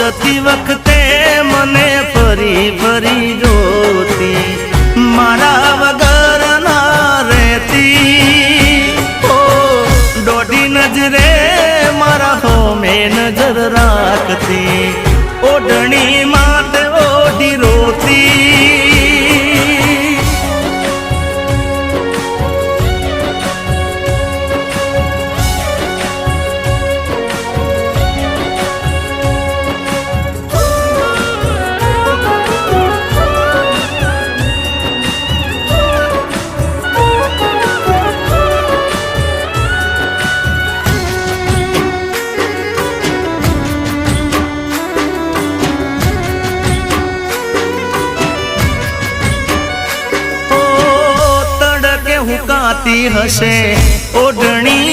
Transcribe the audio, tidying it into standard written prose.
जती वखते मने फरी फरी जोती मारा वगर ना रहती ओ डोडी नजरे मारा हो में नजर राखती ओढ़नी मात ओढ़ी रोती हुकाती हसे ओढ़नी